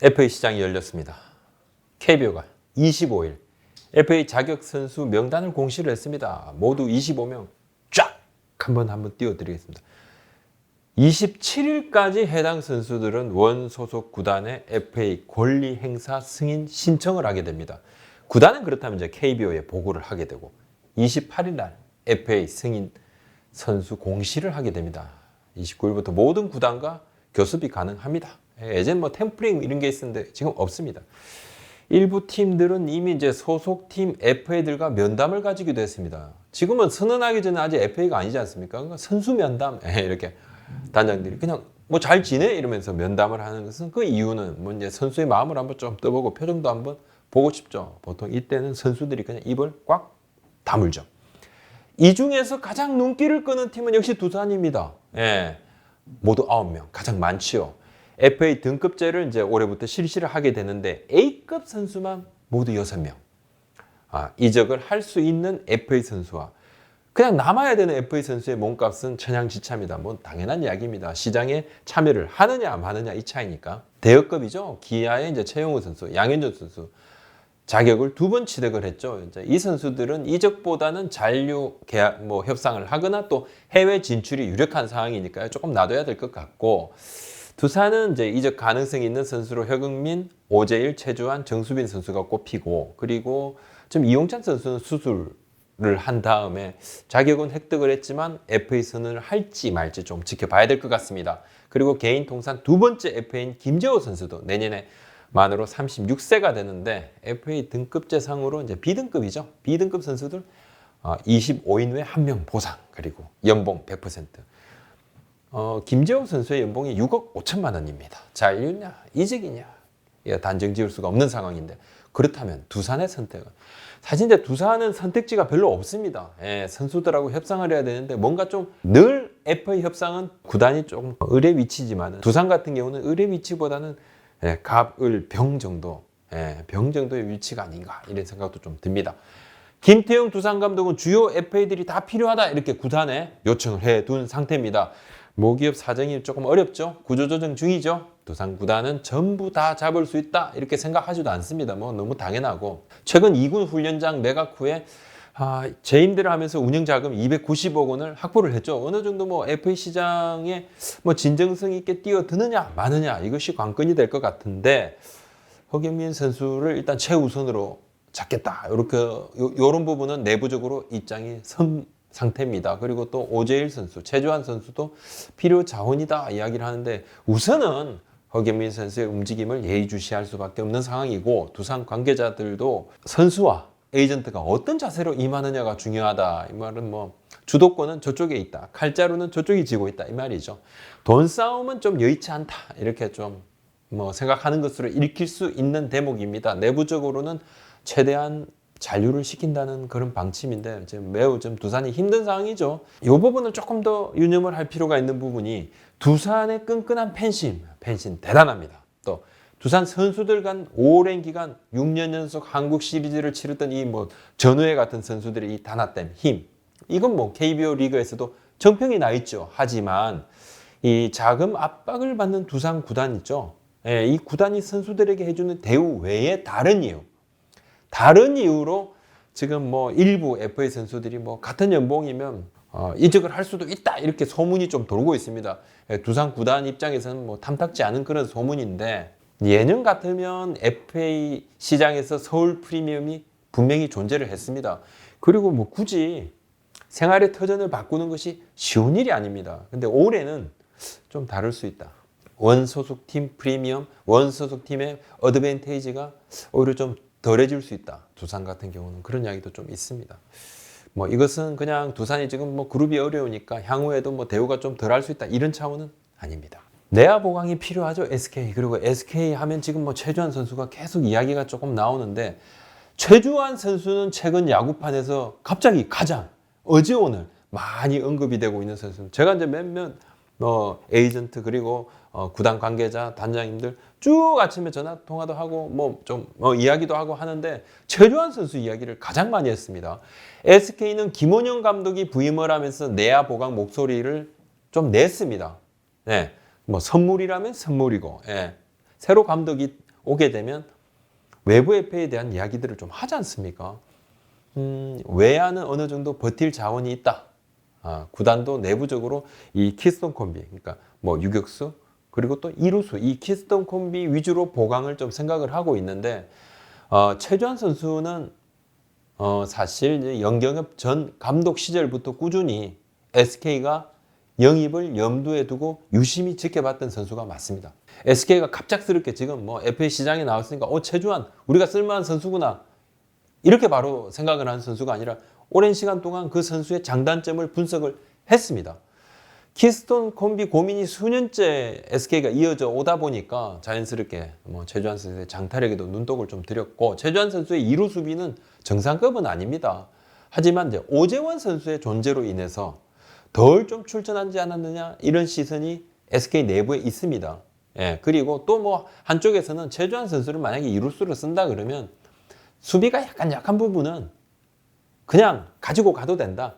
FA 시장이 열렸습니다. KBO가 25일 FA 자격 선수 명단을 공시를 했습니다. 모두 25명 쫙 한번 띄워드리겠습니다. 27일까지 해당 선수들은 원 소속 구단의 FA 권리 행사 승인 신청을 하게 됩니다. 구단은 그렇다면 이제 KBO에 보고를 하게 되고 28일 날 FA 승인 선수 공시를 하게 됩니다. 29일부터 모든 구단과 교습이 가능합니다. 예전 뭐 템플링 이런 게 있었는데 지금 없습니다. 일부 팀들은 이미 이제 소속팀 FA들과 면담을 가지기도 했습니다. 지금은 선언하기 전에 아직 FA가 아니지 않습니까? 그러니까 선수 면담 이렇게 단장들이 그냥 뭐 잘 지내 이러면서 면담을 하는 것은 그 이유는 뭐 이제 선수의 마음을 한번 좀 떠보고 표정도 한번 보고 싶죠. 보통 이때는 선수들이 그냥 입을 꽉 다물죠. 이 중에서 가장 눈길을 끄는 팀은 역시 두산입니다. 예, 모두 9명, 가장 많지요. FA 등급제를 이제 올해부터 실시를 하게 되는데 A급 선수만 모두 6명. 이적을 할 수 있는 FA 선수와 그냥 남아야 되는 FA 선수의 몸값은 천양지차입니다. 뭐 당연한 이야기입니다. 시장에 참여를 하느냐 마느냐 이 차이니까. 대여급이죠. 기아의 이제 최용우 선수, 양현종 선수 자격을 2번 취득을 했죠. 이제 이 선수들은 이적보다는 잔류 계약 협상을 하거나 또 해외 진출이 유력한 상황이니까요. 조금 놔둬야 될 것 같고. 두산은 이제 이적 가능성이 있는 선수로 허경민, 오재일, 최주환, 정수빈 선수가 꼽히고 그리고 지금 이용찬 선수는 수술을 한 다음에 자격은 획득을 했지만 FA 선언을 할지 말지 좀 지켜봐야 될 것 같습니다. 그리고 개인 통산 2번째 FA인 김재호 선수도 내년에 만으로 36세가 되는데 FA 등급제상으로 이제 B등급이죠. B등급 선수들 25인 후에 1명 보상 그리고 연봉 100%. 김재호 선수의 연봉이 6억 5천만 원입니다. 잔류냐 이적이냐 단정 지을 수가 없는 상황인데 그렇다면 두산의 선택은 사실 이제 두산은 선택지가 별로 없습니다. 선수들하고 협상을 해야 되는데 뭔가 좀 늘 FA 협상은 구단이 좀 을의 위치지만 두산 같은 경우는 을의 위치보다는 갑, 을, 병 정도 병 정도의 위치가 아닌가 이런 생각도 좀 듭니다. 김태형 두산 감독은 주요 FA들이 다 필요하다 이렇게 구단에 요청을 해둔 상태입니다. 모기업 사정이 조금 어렵죠. 구조조정 중이죠. 두산 구단은 전부 다 잡을 수 있다 이렇게 생각하지도 않습니다. 뭐 너무 당연하고 최근 2군 훈련장 매각 후에 재임대를 하면서 운영자금 290억 원을 확보를 했죠. 어느 정도 뭐 FA 시장에 뭐 진정성 있게 뛰어드느냐 마느냐 이것이 관건이 될 것 같은데 허경민 선수를 일단 최우선으로 잡겠다. 이렇게 이런 부분은 내부적으로 입장이 선 상태입니다. 그리고 또 오재일 선수, 최주환 선수도 필요 자원이다 이야기를 하는데 우선은 허경민 선수의 움직임을 예의주시할 수밖에 없는 상황이고 두산 관계자들도 선수와 에이전트가 어떤 자세로 임하느냐가 중요하다. 이 말은 뭐 주도권은 저쪽에 있다. 칼자루는 저쪽이 쥐고 있다. 이 말이죠. 돈 싸움은 좀 여의치 않다. 이렇게 좀 뭐 생각하는 것으로 읽힐 수 있는 대목입니다. 내부적으로는 최대한 잔류를 시킨다는 그런 방침인데 지금 매우 좀 두산이 힘든 상황이죠. 이 부분을 조금 더 유념을 할 필요가 있는 부분이 두산의 끈끈한 팬심 대단합니다. 또 두산 선수들 간 오랜 기간 6년 연속 한국 시리즈를 치렀던 이 뭐 전우회 같은 선수들의 이 단합된 힘 이건 뭐 KBO 리그에서도 정평이 나 있죠. 하지만 이 자금 압박을 받는 두산 구단 있죠. 이 구단이 선수들에게 해주는 대우 외에 다른 이유로 지금 뭐 일부 FA 선수들이 뭐 같은 연봉이면 이적을 할 수도 있다 이렇게 소문이 좀 돌고 있습니다. 두산 구단 입장에서는 뭐 탐탁지 않은 그런 소문인데 예년 같으면 FA 시장에서 서울 프리미엄이 분명히 존재를 했습니다. 그리고 뭐 굳이 생활의 터전을 바꾸는 것이 쉬운 일이 아닙니다. 근데 올해는 좀 다를 수 있다. 원소속 팀 프리미엄, 원소속 팀의 어드밴테이지가 오히려 좀 덜해질 수 있다. 두산 같은 경우는 그런 이야기도 좀 있습니다. 뭐 이것은 그냥 두산이 지금 뭐 그룹이 어려우니까 향후에도 뭐 대우가 좀 덜할 수 있다. 이런 차원은 아닙니다. 내야 보강이 필요하죠. SK. 그리고 SK 하면 지금 뭐 최주환 선수가 계속 이야기가 조금 나오는데 최주환 선수는 최근 야구판에서 갑자기 가장 어제 오늘 많이 언급이 되고 있는 선수. 제가 이제 몇몇 에이전트 그리고 구단 관계자 단장님들 쭉 아침에 전화 통화도 하고 뭐 좀 이야기도 하고 하는데 최주환 선수 이야기를 가장 많이 했습니다. SK는 김원영 감독이 부임을 하면서 내야 보강 목소리를 좀 냈습니다. 네, 뭐 선물이라면 선물이고 새로 감독이 오게 되면 외부 FA에 대한 이야기들을 좀 하지 않습니까? 외야는 어느 정도 버틸 자원이 있다. 구단도 내부적으로 이 키스톤 콤비, 그러니까 뭐 유격수 그리고 또 이루수, 이 키스톤 콤비 위주로 보강을 좀 생각을 하고 있는데, 최주환 선수는 사실 이제 영경엽 전 감독 시절부터 꾸준히 SK가 영입을 염두에 두고 유심히 지켜봤던 선수가 맞습니다. SK가 갑작스럽게 지금 뭐 FA 시장에 나왔으니까 최주환 우리가 쓸만한 선수구나 이렇게 바로 생각을 한 선수가 아니라 오랜 시간 동안 그 선수의 장단점을 분석을 했습니다. 키스톤 콤비 고민이 수년째 SK가 이어져 오다 보니까 자연스럽게 뭐 최주환 선수의 장타력에도 눈독을 좀 들였고, 최주환 선수의 2루 수비는 정상급은 아닙니다. 하지만 이제 오재원 선수의 존재로 인해서 덜 좀 출전하지 않았느냐 이런 시선이 SK 내부에 있습니다. 예, 그리고 또 뭐 한쪽에서는 최주환 선수를 만약에 2루수로 쓴다 그러면 수비가 약간 약한 부분은 그냥 가지고 가도 된다.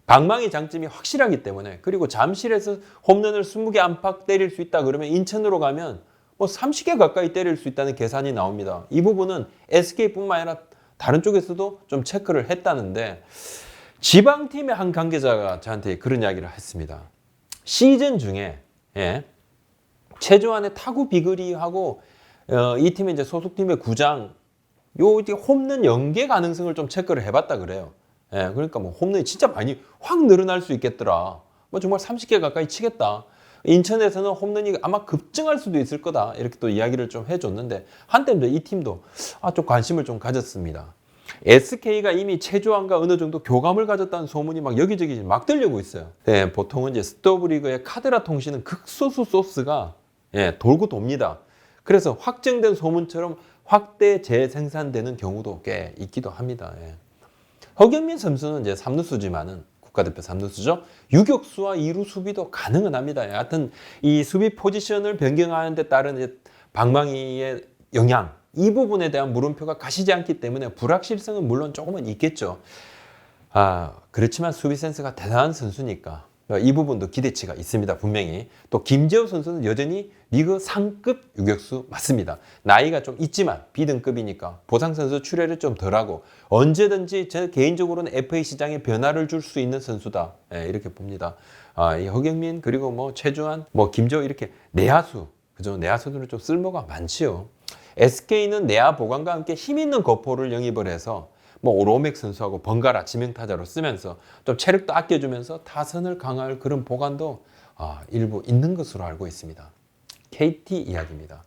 방망이 장점이 확실하기 때문에, 그리고 잠실에서 홈런을 20개 안팎 때릴 수 있다 그러면 인천으로 가면 뭐 30개 가까이 때릴 수 있다는 계산이 나옵니다. 이 부분은 SK뿐만 아니라 다른 쪽에서도 좀 체크를 했다는데, 지방팀의 한 관계자가 저한테 그런 이야기를 했습니다. 시즌 중에 최주환의 타구 비거리하고 이 팀의 이제 소속팀의 구장 홈런 연계 가능성을 좀 체크를 해봤다 그래요. 그러니까 뭐 홈런이 진짜 많이 확 늘어날 수 있겠더라. 뭐 정말 30개 가까이 치겠다. 인천에서는 홈런이 아마 급증할 수도 있을 거다. 이렇게 또 이야기를 좀 해줬는데, 한때 이 팀도 좀 관심을 좀 가졌습니다. SK가 이미 최주환과 어느 정도 교감을 가졌다는 소문이 막 여기저기 막 들리고 있어요. 보통은 이제 스토브리그의 카드라 통신은 극소수 소스가 돌고 돕니다. 그래서 확정된 소문처럼 확대 재생산되는 경우도 꽤 있기도 합니다. 허경민 선수는 이제 3루수지만은 국가대표 3루수죠. 유격수와 2루 수비도 가능은 합니다. 하여튼 이 수비 포지션을 변경하는 데 따른 이제 방망이의 영향, 이 부분에 대한 물음표가 가시지 않기 때문에 불확실성은 물론 조금은 있겠죠. 그렇지만 수비 센스가 대단한 선수니까 이 부분도 기대치가 있습니다. 분명히. 또 김재호 선수는 여전히 리그 상급 유격수 맞습니다. 나이가 좀 있지만 B등급이니까 보상 선수 출혈을 좀 덜하고 언제든지 제 개인적으로는 FA 시장에 변화를 줄 수 있는 선수다. 이렇게 봅니다. 이 허경민 그리고 뭐 최주환, 뭐 김재호 이렇게 내야수, 그죠? 내야수들은 좀 쓸모가 많지요. SK는 내야 보강과 함께 힘 있는 거포를 영입을 해서 뭐 오로맥 선수하고 번갈아 지명타자로 쓰면서 좀 체력도 아껴주면서 타선을 강화할 그런 보관도 일부 있는 것으로 알고 있습니다. KT 이야기입니다.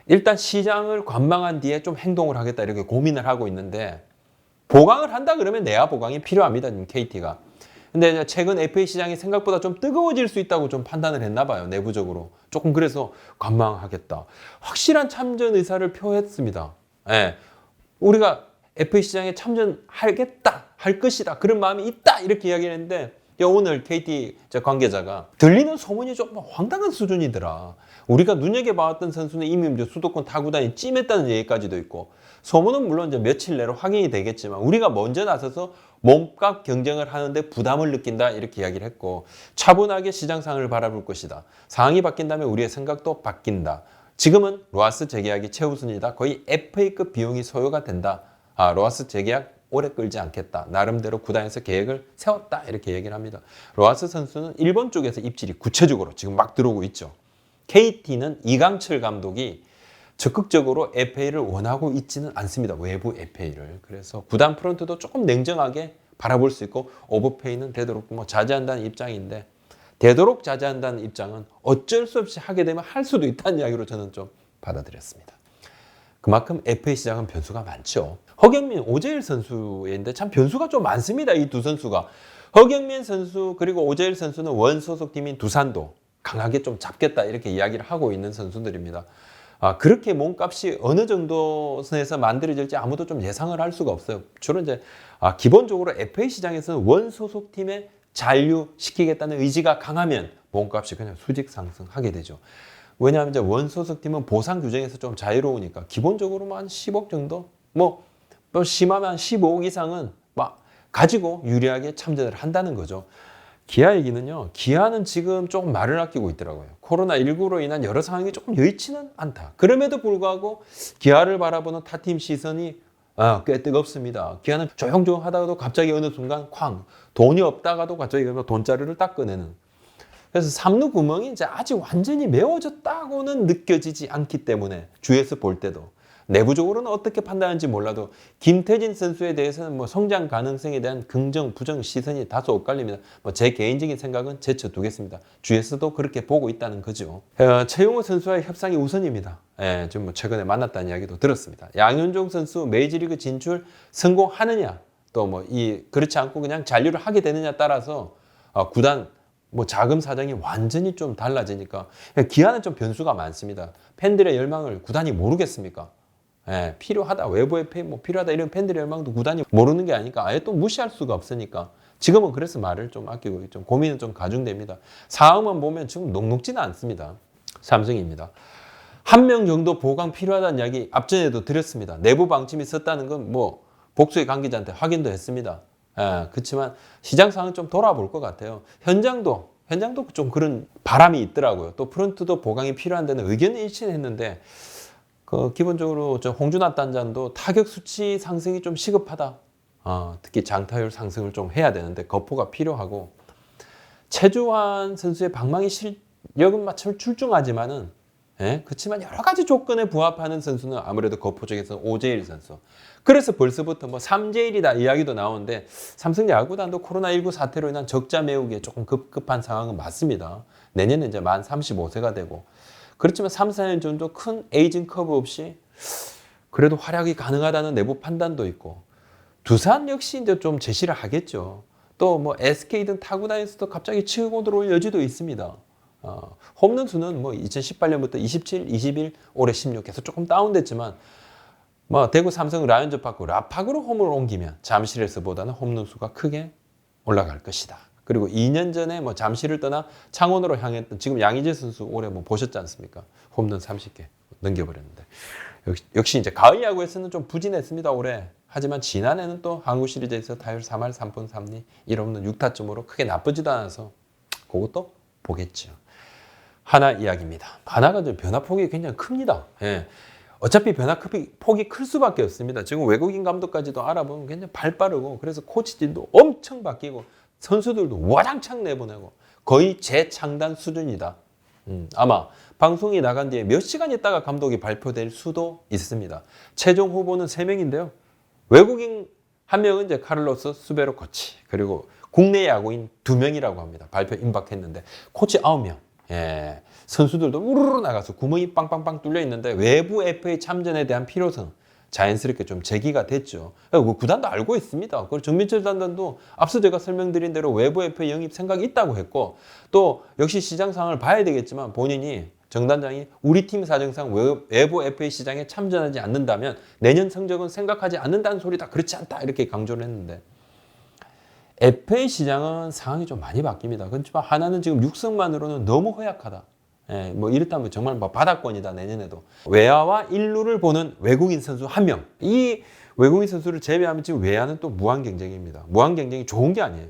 일단 시장을 관망한 뒤에 좀 행동을 하겠다 이렇게 고민을 하고 있는데, 보강을 한다 그러면 내야 보강이 필요합니다. KT가. 근데 최근 FA 시장이 생각보다 좀 뜨거워질 수 있다고 좀 판단을 했나 봐요. 내부적으로. 조금 그래서 관망하겠다. 확실한 참전 의사를 표했습니다. 우리가 FA 시장에 참전하겠다, 할 것이다, 그런 마음이 있다 이렇게 이야기를 했는데, 오늘 KT 관계자가 들리는 소문이 좀 황당한 수준이더라. 우리가 눈여겨봤던 선수는 이미 이제 수도권 타구단이 찜했다는 얘기까지도 있고, 소문은 물론 이제 며칠 내로 확인이 되겠지만 우리가 먼저 나서서 몸값 경쟁을 하는데 부담을 느낀다 이렇게 이야기를 했고, 차분하게 시장 상황을 바라볼 것이다. 상황이 바뀐다면 우리의 생각도 바뀐다. 지금은 로하스 재계약이 최우선이다. 거의 FA급 비용이 소요가 된다. 로하스 재계약 오래 끌지 않겠다. 나름대로 구단에서 계획을 세웠다. 이렇게 얘기를 합니다. 로하스 선수는 일본 쪽에서 입질이 구체적으로 지금 막 들어오고 있죠. KT는 이강철 감독이 적극적으로 FA를 원하고 있지는 않습니다. 외부 FA를. 그래서 구단 프런트도 조금 냉정하게 바라볼 수 있고, 오버페이는 되도록 뭐 자제한다는 입장인데, 되도록 자제한다는 입장은 어쩔 수 없이 하게 되면 할 수도 있다는 이야기로 저는 좀 받아들였습니다. 그만큼 FA 시장은 변수가 많죠. 허경민, 오재일 선수인데 참 변수가 좀 많습니다. 이 두 선수가. 허경민 선수 그리고 오재일 선수는 원 소속팀인 두산도 강하게 좀 잡겠다 이렇게 이야기를 하고 있는 선수들입니다. 그렇게 몸값이 어느 정도 선에서 만들어질지 아무도 좀 예상을 할 수가 없어요. 주로 이제 기본적으로 FA 시장에서는 원 소속팀에 잔류시키겠다는 의지가 강하면 몸값이 그냥 수직 상승하게 되죠. 왜냐하면 이제 원 소속팀은 보상 규정에서 좀 자유로우니까 기본적으로 한 10억 정도, 뭐 심하면 15억 이상은 막 가지고 유리하게 참전을 한다는 거죠. 기아 얘기는요. 기아는 지금 조금 말을 아끼고 있더라고요. 코로나19로 인한 여러 상황이 조금 여의치는 않다. 그럼에도 불구하고 기아를 바라보는 타팀 시선이 꽤 뜨겁습니다. 기아는 조용조용하다가도 갑자기 어느 순간 쾅 돈이 없다가도 갑자기 돈자루를 딱 꺼내는. 그래서 삼루 구멍이 이제 아직 완전히 메워졌다고는 느껴지지 않기 때문에 주위에서 볼 때도 내부적으로는 어떻게 판단하는지 몰라도 김태진 선수에 대해서는 뭐 성장 가능성에 대한 긍정, 부정 시선이 다소 엇갈립니다. 뭐 제 개인적인 생각은 제쳐두겠습니다. 주위에서도 그렇게 보고 있다는 거죠. 최용호 선수와의 협상이 우선입니다. 예, 지금 뭐 최근에 만났다는 이야기도 들었습니다. 양현종 선수 메이저리그 진출 성공하느냐, 또 뭐 그렇지 않고 그냥 잔류를 하게 되느냐 따라서 구단 뭐 자금 사정이 완전히 좀 달라지니까 기아는 좀 변수가 많습니다. 팬들의 열망을 구단이 모르겠습니까? 예, 필요하다. 외부 FA 뭐 필요하다 이런 팬들의 열망도 구단이 모르는 게 아니까 아예 또 무시할 수가 없으니까 지금은 그래서 말을 좀 아끼고 좀 고민은 좀 가중됩니다. 상황만 보면 지금 녹록지는 않습니다. 삼성입니다. 한 명 정도 보강 필요하다는 이야기 앞전에도 드렸습니다. 내부 방침이 있었다는 건 뭐 복수의 관계자한테 확인도 했습니다. 예, 그렇지만 시장 상황은 좀 돌아볼 것 같아요. 현장도 좀 그런 바람이 있더라고요. 또 프런트도 보강이 필요한 데는 의견이 일치했는데 기본적으로 홍준하 단장도 타격 수치 상승이 좀 시급하다. 특히 장타율 상승을 좀 해야 되는데 거포가 필요하고 최주환 선수의 방망이 실력은 마침 출중하지만은 그렇지만 여러 가지 조건에 부합하는 선수는 아무래도 거포 쪽에서 오재일 선수. 그래서 벌써부터 뭐 3제1이다 이야기도 나오는데 삼성 야구단도 코로나19 사태로 인한 적자 메우기에 조금 급급한 상황은 맞습니다. 내년에 이제 만 35세가 되고 그렇지만 3, 4년 정도 큰 에이징 커브 없이 그래도 활약이 가능하다는 내부 판단도 있고 두산 역시 이제 좀 제시를 하겠죠. 또 뭐 SK 등 타구단에서도 갑자기 치고 들어올 여지도 있습니다. 홈런 수는 뭐 2018년부터 27, 21, 올해 16 계속 조금 다운됐지만 뭐 대구 삼성 라이온즈 받고 라팍으로 홈을 옮기면 잠실에서보다는 홈런 수가 크게 올라갈 것이다. 그리고 2년 전에 뭐 잠실을 떠나 창원으로 향했던 지금 양의재 선수 올해 뭐 보셨지 않습니까? 홈런 30개 넘겨버렸는데 역시 이제 가을 야구에서는 좀 부진했습니다 올해. 하지만 지난해는 또 한국 시리즈에서 타율 3할 3푼 3리 1홈런 6타점으로 크게 나쁘지도 않아서 그것도 보겠죠. 하나 이야기입니다. 하나가 좀 변화폭이 굉장히 큽니다. 예. 어차피 변화폭이 클 수밖에 없습니다. 지금 외국인 감독까지도 알아보면 굉장히 발 빠르고 그래서 코치진도 엄청 바뀌고 선수들도 와장창 내보내고 거의 재창단 수준이다. 아마 방송이 나간 뒤에 몇 시간 있다가 감독이 발표될 수도 있습니다. 최종 후보는 3명인데요. 외국인 1명은 이제 카를로스 수베로 코치 그리고 국내 야구인 2명이라고 합니다. 발표 임박했는데 코치 9명. 예, 선수들도 우르르 나가서 구멍이 빵빵빵 뚫려 있는데 외부 FA 참전에 대한 필요성 자연스럽게 좀 제기가 됐죠. 구단도 알고 있습니다. 그리고 정민철 단장도 앞서 제가 설명드린 대로 외부 FA 영입 생각이 있다고 했고 또 역시 시장 상황을 봐야 되겠지만 본인이 정 단장이 우리 팀 사정상 외부 FA 시장에 참전하지 않는다면 내년 성적은 생각하지 않는다는 소리다. 그렇지 않다. 이렇게 강조를 했는데 FA 시장은 상황이 좀 많이 바뀝니다. 그렇지만 하나는 지금 육성만으로는 너무 허약하다. 예, 뭐 이렇다면 정말 뭐 바닥권이다 내년에도. 외야와 일루를 보는 외국인 선수 1명. 이 외국인 선수를 제외하면 지금 외야는 또 무한 경쟁입니다. 무한 경쟁이 좋은 게 아니에요.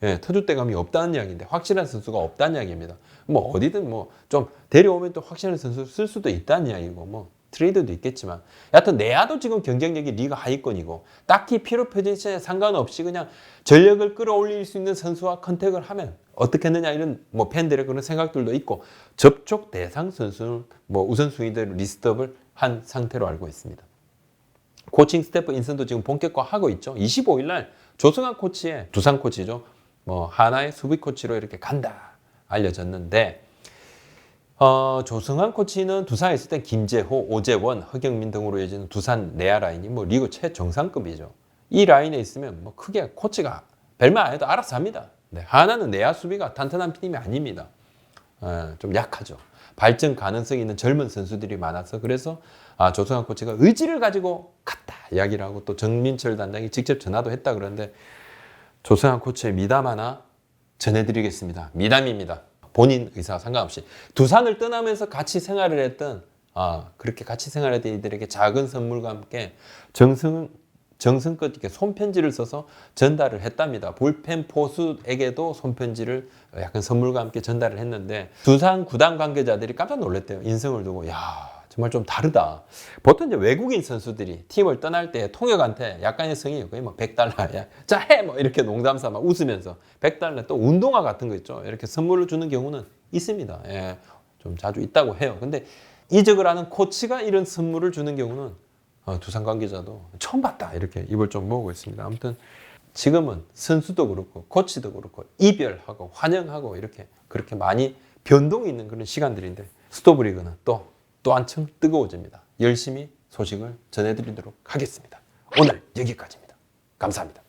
예, 터줏대감이 없다는 이야기인데 확실한 선수가 없다는 이야기입니다. 뭐 어디든 뭐 좀 데려오면 또 확실한 선수 쓸 수도 있다는 이야기고 뭐 트레이드도 있겠지만 여하튼 내야도 지금 경쟁력이 리그 하위권이고 딱히 필요 포지션에 상관없이 그냥 전력을 끌어올릴 수 있는 선수와 컨택을 하면 어떻겠느냐 이런 뭐 팬들의 그런 생각들도 있고 접촉 대상 선수는 뭐 우선순위대로 리스트업을 한 상태로 알고 있습니다. 코칭 스태프 인선도 지금 본격화하고 있죠. 25일 날 조승환 코치의 두산 코치죠. 뭐 하나의 수비 코치로 이렇게 간다 알려졌는데 조승환 코치는 두산에 있을 때 김재호, 오재원, 허경민 등으로 이어지는 두산 내야 라인이 뭐 리그 최정상급이죠. 이 라인에 있으면 뭐 크게 코치가 별말 안 해도 알아서 합니다. 네, 하나는 내야 수비가 탄탄한 팀이 아닙니다. 좀 약하죠. 발전 가능성이 있는 젊은 선수들이 많아서 그래서 조승환 코치가 의지를 가지고 갔다 이야기를 하고 또 정민철 단장이 직접 전화도 했다 그러는데 조승환 코치의 미담 하나 전해드리겠습니다. 미담입니다. 본인 의사와 상관없이 두산을 떠나면서 같이 생활을 했던 그렇게 같이 생활했던 이들에게 작은 선물과 함께 정성껏 이렇게 손편지를 써서 전달을 했답니다. 볼펜 포수에게도 손편지를 약간 선물과 함께 전달을 했는데 두산 구단 관계자들이 깜짝 놀랐대요. 인성을 두고 야 정말 좀 다르다. 보통 이제 외국인 선수들이 팀을 떠날 때 통역한테 약간의 성의 거의 뭐 $100야. 자 해! 뭐 이렇게 농담 삼아 웃으면서 $100 또 운동화 같은 거 있죠. 이렇게 선물을 주는 경우는 있습니다. 예, 좀 자주 있다고 해요. 근데 이적을 하는 코치가 이런 선물을 주는 경우는 두산 관계자도 처음 봤다 이렇게 입을 좀 모으고 있습니다. 아무튼 지금은 선수도 그렇고 코치도 그렇고 이별하고 환영하고 이렇게 그렇게 많이 변동이 있는 그런 시간들인데 스토브리그는 또 한층 뜨거워집니다. 열심히 소식을 전해드리도록 하겠습니다. 오늘 여기까지입니다. 감사합니다.